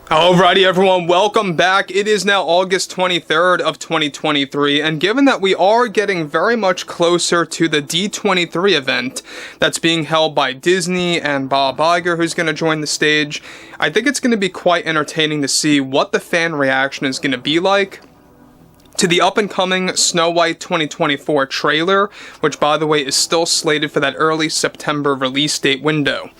Alrighty everyone, welcome back. It is now August 23rd of 2023, and given that we are getting very much closer to the D23 event that's being held by Disney and Bob Iger, who's going to join the stage, I think it's going to be quite entertaining to see what the fan reaction is going to be like to the up-and-coming Snow White 2024 trailer, which by the way is still slated for that early September release date window.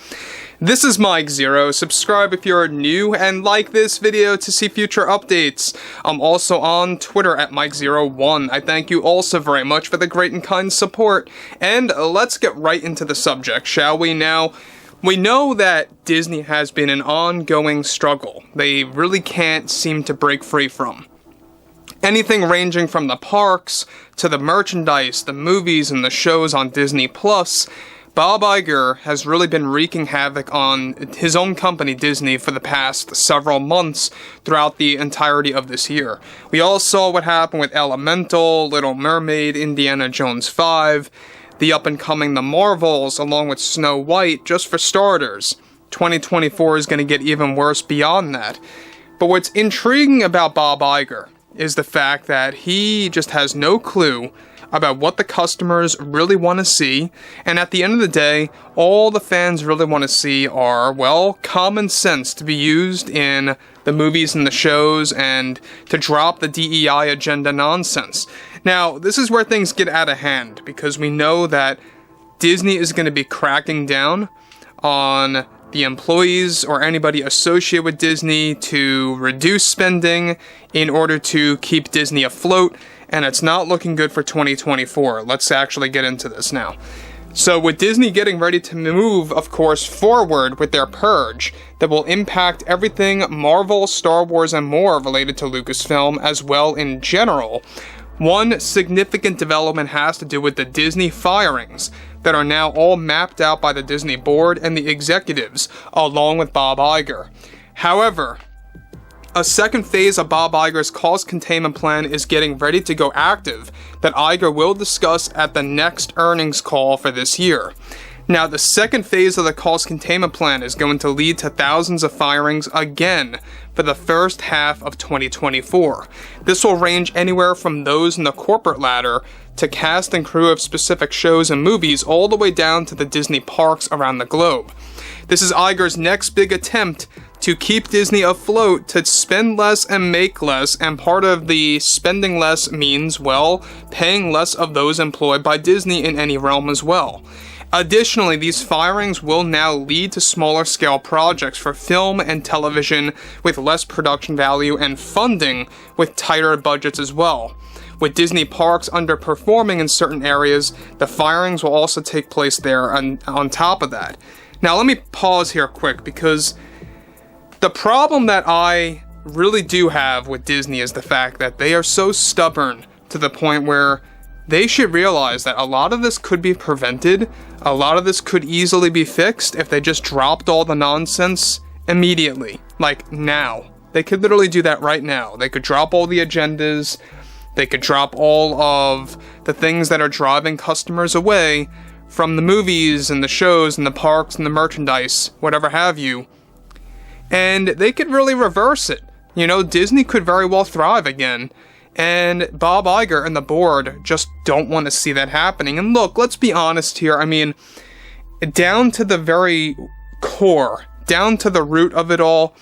This is Mike Zero. Subscribe if you're new and like this video to see future updates. I'm also on Twitter at Mike01. I thank you all so very much for the great and kind support. And let's get right into the subject, shall we? Now, we know that Disney has been an ongoing struggle they really can't seem to break free from. Anything ranging from the parks to the merchandise, the movies, and the shows on Disney Plus, Bob Iger has really been wreaking havoc on his own company, Disney, for the past several months throughout the entirety of this year. We all saw what happened with Elemental, Little Mermaid, Indiana Jones 5, the up-and-coming The Marvels, along with Snow White, just for starters. 2024 is going to get even worse beyond that. But what's intriguing about Bob Iger is the fact that he just has no clue about what the customers really want to see, and at the end of the day, all the fans really want to see are, well, common sense to be used in the movies and the shows, and to drop the DEI agenda nonsense. Now, this is where things get out of hand, because we know that Disney is going to be cracking down on the employees or anybody associated with Disney to reduce spending in order to keep Disney afloat, and it's not looking good for 2024. Let's actually get into this now. So with Disney getting ready to move, of course, forward with their purge that will impact everything Marvel, Star Wars, and more related to Lucasfilm as well in general, one significant development has to do with the Disney firings that are now all mapped out by the Disney board and the executives, along with Bob Iger. However, a second phase of Bob Iger's cost containment plan is getting ready to go active that Iger will discuss at the next earnings call for this year. Now, the second phase of the cost containment plan is going to lead to thousands of firings again for the first half of 2024. This will range anywhere from those in the corporate ladder to cast and crew of specific shows and movies all the way down to the Disney parks around the globe. This is Iger's next big attempt to keep Disney afloat, to spend less and make less, and part of the spending less means, well, paying less of those employed by Disney in any realm as well. Additionally, these firings will now lead to smaller scale projects for film and television with less production value and funding with tighter budgets as well. With Disney parks underperforming in certain areas, the firings will also take place there on top of that. Now let me pause here quick, because the problem that I really do have with Disney is the fact that they are so stubborn to the point where they should realize that a lot of this could be prevented, a lot of this could easily be fixed if they just dropped all the nonsense immediately, like now. They could literally do that right now. They could drop all the agendas, they could drop all of the things that are driving customers away from the movies and the shows and the parks and the merchandise, whatever have you, and they could really reverse it. You know, Disney could very well thrive again. And Bob Iger and the board just don't want to see that happening. And look, let's be honest here. I mean, down to the very core, down to the root of it all,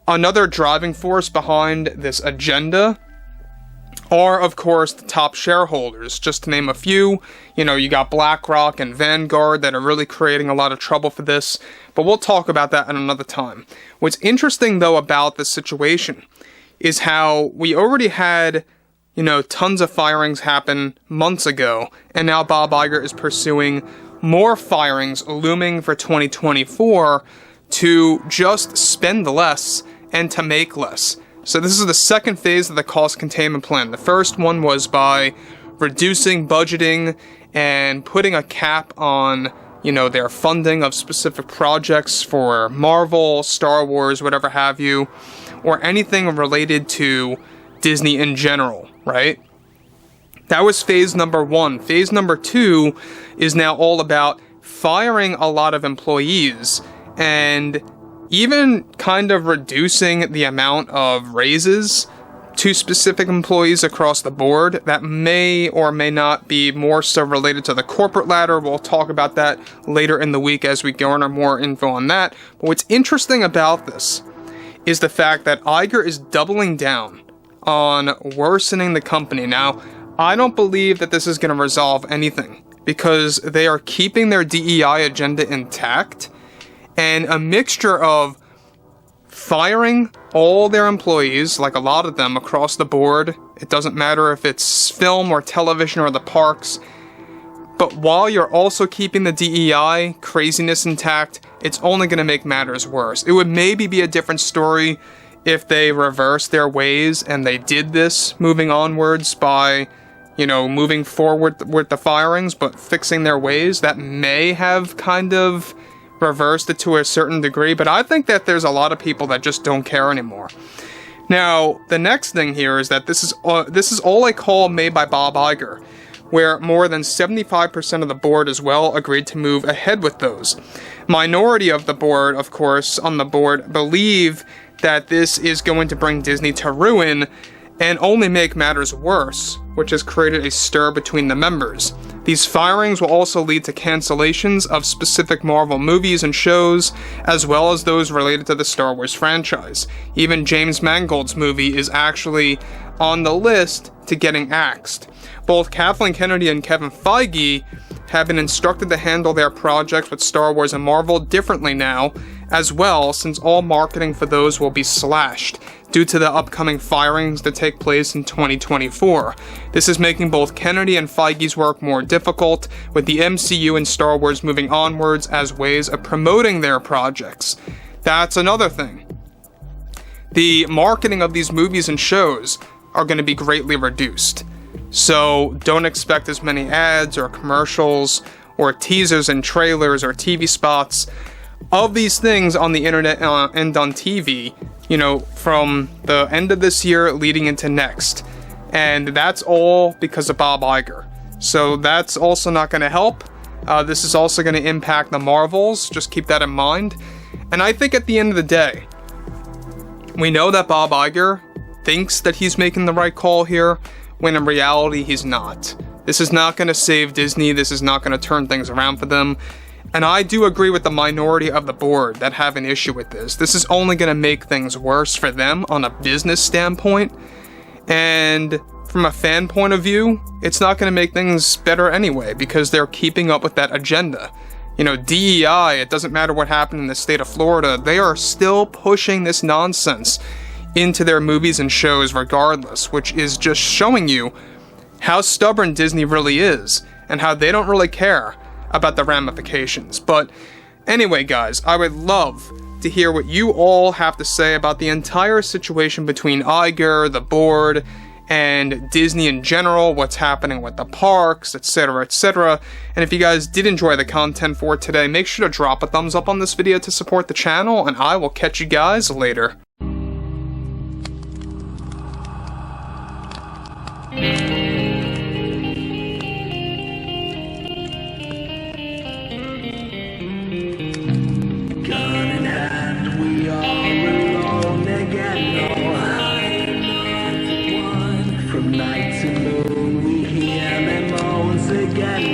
another driving force behind this agenda are, of course, the top shareholders. Just to name a few, you know, you got BlackRock and Vanguard that are really creating a lot of trouble for this. But we'll talk about that at another time. What's interesting, though, about this situation is how we already had, you know, tons of firings happen months ago, and now Bob Iger is pursuing more firings looming for 2024 to just spend less and to make less. So this is the second phase of the cost containment plan. The first one was by reducing budgeting and putting a cap on, you know, their funding of specific projects for Marvel, Star Wars, whatever have you, or anything related to Disney in general, right? That was phase number one. Phase number two is now all about firing a lot of employees and even kind of reducing the amount of raises to specific employees across the board that may or may not be more so related to the corporate ladder. We'll talk about that later in the week as we garner more info on that. But what's interesting about this is the fact that Iger is doubling down on worsening the company. Now, I don't believe that this is going to resolve anything because they are keeping their DEI agenda intact, and a mixture of firing all their employees, like a lot of them across the board. It doesn't matter if it's film or television or the parks. But while you're also keeping the DEI craziness intact, it's only going to make matters worse. It would maybe be a different story if they reversed their ways and they did this moving onwards by, moving forward with the firings, but fixing their ways. That may have kind of reversed it to a certain degree, but I think that there's a lot of people that just don't care anymore. Now, the next thing here is that this is all a call made by Bob Iger, where more than 75% of the board as well agreed to move ahead with those. Minority of the board, of course, on the board believe that this is going to bring Disney to ruin and only make matters worse, which has created a stir between the members. These firings will also lead to cancellations of specific Marvel movies and shows, as well as those related to the Star Wars franchise. Even James Mangold's movie is actually on the list to getting axed. Both Kathleen Kennedy and Kevin Feige have been instructed to handle their projects with Star Wars and Marvel differently now, as well, since all marketing for those will be slashed due to the upcoming firings that take place in 2024. This is making both Kennedy and Feige's work more difficult, with the MCU and Star Wars moving onwards as ways of promoting their projects. That's another thing. The marketing of these movies and shows are going to be greatly reduced. So don't expect as many ads or commercials or teasers and trailers or TV spots of these things on the internet and on TV, from the end of this year leading into next. And that's all because of Bob Iger. So that's also not going to help. This is also going to impact the Marvels. Just keep that in mind. And I think at the end of the day, we know that Bob Iger thinks that he's making the right call here, when in reality he's not. This is not going to save Disney. This is not going to turn things around for them. And I do agree with the minority of the board that have an issue with this. This is only going to make things worse for them on a business standpoint. And from a fan point of view, it's not going to make things better anyway, because they're keeping up with that agenda. DEI, it doesn't matter what happened in the state of Florida, they are still pushing this nonsense into their movies and shows regardless, which is just showing you how stubborn Disney really is and how they don't really care about the ramifications. But anyway, guys, I would love to hear what you all have to say about the entire situation between Iger, the board, and Disney in general, what's happening with the parks, etc., etc. And if you guys did enjoy the content for today, make sure to drop a thumbs up on this video to support the channel, and I will catch you guys later. Night to moon, we hear them moans again.